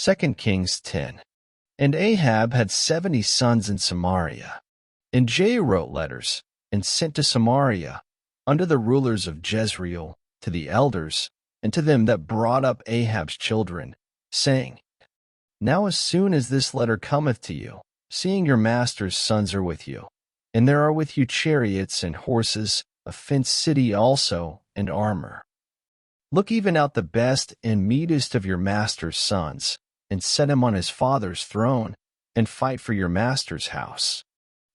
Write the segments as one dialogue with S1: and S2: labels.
S1: 2 Kings 10. And Ahab had 70 sons in Samaria. And Jehu wrote letters, and sent to Samaria, unto the rulers of Jezreel, to the elders, and to them that brought up Ahab's children, saying, Now as soon as this letter cometh to you, seeing your master's sons are with you, and there are with you chariots and horses, a fenced city also, and armor. Look even out the best and meetest of your master's sons, and set him on his father's throne, and fight for your master's house.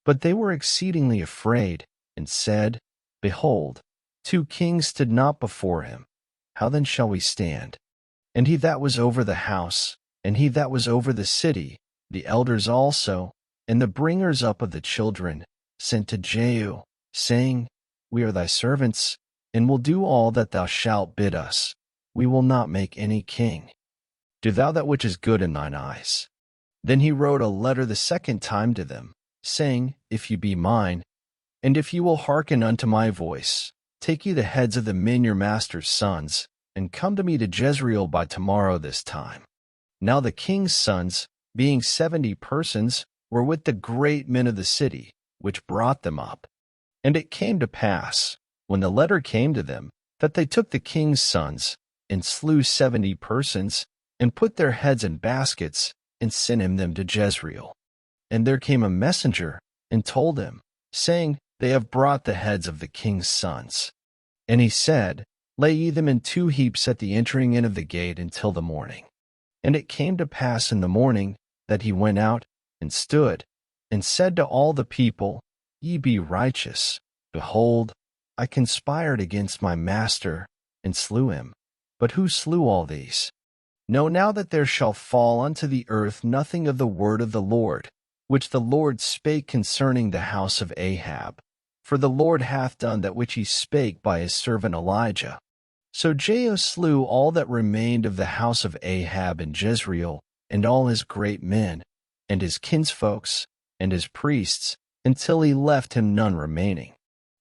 S1: But they were exceedingly afraid, and said, Behold, 2 kings stood not before him. How then shall we stand? And he that was over the house, and he that was over the city, the elders also, and the bringers up of the children, sent to Jehu, saying, We are thy servants, and will do all that thou shalt bid us. We will not make any king. Do thou that which is good in thine eyes. Then he wrote a letter the second time to them, saying, If you be mine, and if you will hearken unto my voice, take ye the heads of the men your master's sons, and come to me to Jezreel by tomorrow this time. Now the king's sons, being 70 persons, were with the great men of the city, which brought them up. And it came to pass, when the letter came to them, that they took the king's sons, and slew 70 persons, and put their heads in baskets, and sent him them to Jezreel. And there came a messenger, and told him, saying, They have brought the heads of the king's sons. And he said, Lay ye them in 2 heaps at the entering in of the gate until the morning. And it came to pass in the morning, that he went out, and stood, and said to all the people, Ye be righteous. Behold, I conspired against my master, and slew him. But who slew all these? Know now that there shall fall unto the earth nothing of the word of the Lord, which the Lord spake concerning the house of Ahab. For the Lord hath done that which he spake by his servant Elijah. So Jehu slew all that remained of the house of Ahab in Jezreel, and all his great men, and his kinsfolks, and his priests, until he left him none remaining.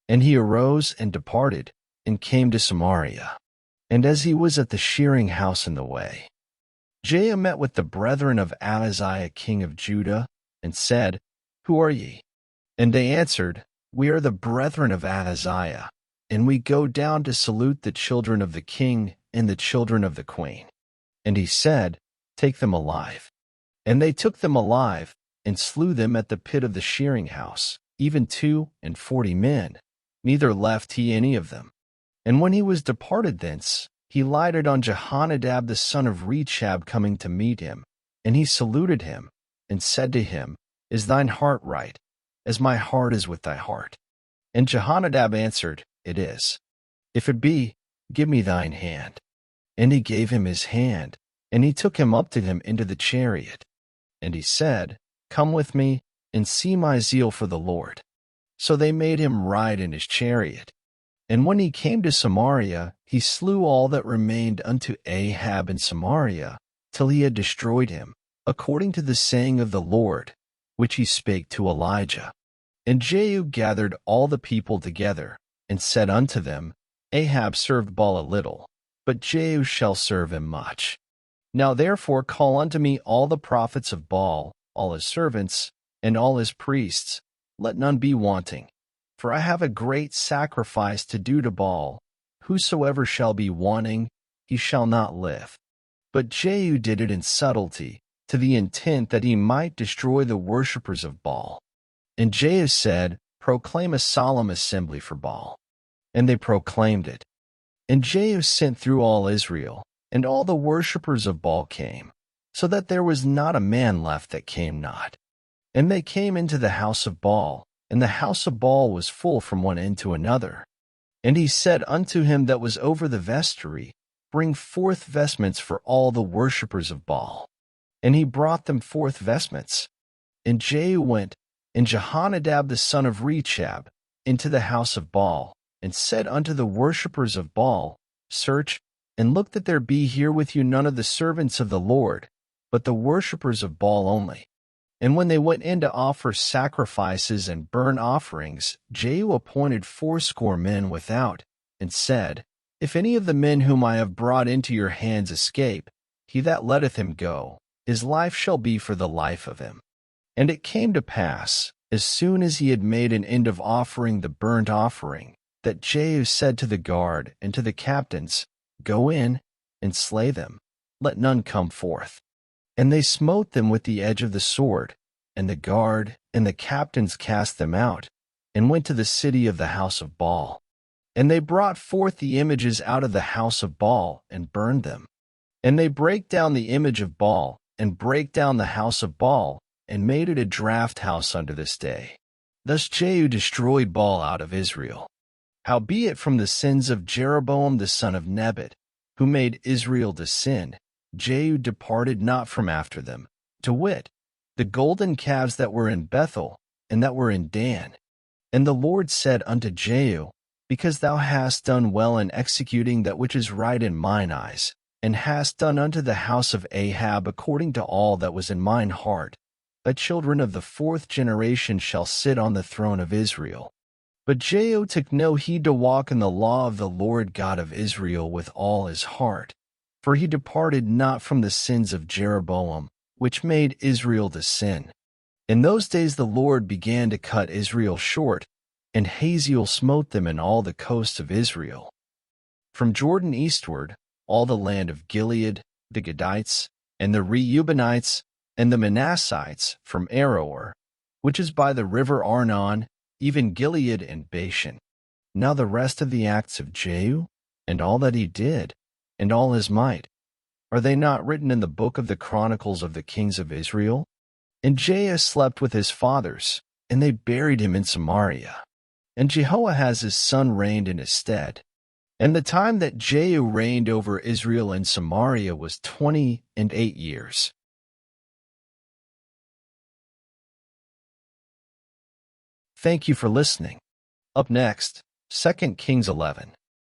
S1: And he arose and departed, and came to Samaria. And as he was at the shearing house in the way, Jehu met with the brethren of Ahaziah king of Judah, and said, Who are ye? And they answered, We are the brethren of Ahaziah, and we go down to salute the children of the king and the children of the queen. And he said, Take them alive. And they took them alive, and slew them at the pit of the shearing house, even 42 men, neither left he any of them. And when he was departed thence, he lighted on Jehonadab the son of Rechab coming to meet him, and he saluted him, and said to him, Is thine heart right, as my heart is with thy heart? And Jehonadab answered, It is. If it be, give me thine hand. And he gave him his hand, and he took him up to him into the chariot. And he said, Come with me, and see my zeal for the Lord. So they made him ride in his chariot. And when he came to Samaria, he slew all that remained unto Ahab in Samaria, till he had destroyed him, according to the saying of the Lord, which he spake to Elijah. And Jehu gathered all the people together, and said unto them, Ahab served Baal a little, but Jehu shall serve him much. Now therefore call unto me all the prophets of Baal, all his servants, and all his priests, let none be wanting. For I have a great sacrifice to do to Baal. Whosoever shall be wanting, he shall not live. But Jehu did it in subtlety, to the intent that he might destroy the worshippers of Baal. And Jehu said, Proclaim a solemn assembly for Baal. And they proclaimed it. And Jehu sent through all Israel, and all the worshippers of Baal came, so that there was not a man left that came not. And they came into the house of Baal, and the house of Baal was full from one end to another. And he said unto him that was over the vestry, Bring forth vestments for all the worshippers of Baal. And he brought them forth vestments. And Jehu went, and Jehonadab the son of Rechab, into the house of Baal, and said unto the worshippers of Baal, Search, and look that there be here with you none of the servants of the Lord, but the worshippers of Baal only. And when they went in to offer sacrifices and burnt offerings, Jehu appointed 80 men without, and said, If any of the men whom I have brought into your hands escape, he that letteth him go, his life shall be for the life of him. And it came to pass, as soon as he had made an end of offering the burnt offering, that Jehu said to the guard and to the captains, Go in and slay them, let none come forth. And they smote them with the edge of the sword, and the guard and the captains cast them out, and went to the city of the house of Baal. And they brought forth the images out of the house of Baal, and burned them. And they brake down the image of Baal, and brake down the house of Baal, and made it a draught house unto this day. Thus Jehu destroyed Baal out of Israel. Howbeit from the sins of Jeroboam the son of Nebat, who made Israel to sin, Jehu departed not from after them, to wit, the golden calves that were in Bethel, and that were in Dan. And the Lord said unto Jehu, Because thou hast done well in executing that which is right in mine eyes, and hast done unto the house of Ahab according to all that was in mine heart, thy children of the fourth generation shall sit on the throne of Israel. But Jehu took no heed to walk in the law of the Lord God of Israel with all his heart, for he departed not from the sins of Jeroboam, which made Israel to sin. In those days the Lord began to cut Israel short, and Hazael smote them in all the coasts of Israel. From Jordan eastward, all the land of Gilead, the Gadites, and the Reubenites, and the Manassites, from Aroer, which is by the river Arnon, even Gilead and Bashan. Now the rest of the acts of Jehu, and all that he did, and all his might, are they not written in the book of the Chronicles of the kings of Israel? And Jehu slept with his fathers, and they buried him in Samaria. And Jehoahaz his son reigned in his stead. And the time that Jehu reigned over Israel and Samaria was 28 years. Thank you for listening. Up next, 2 Kings 11.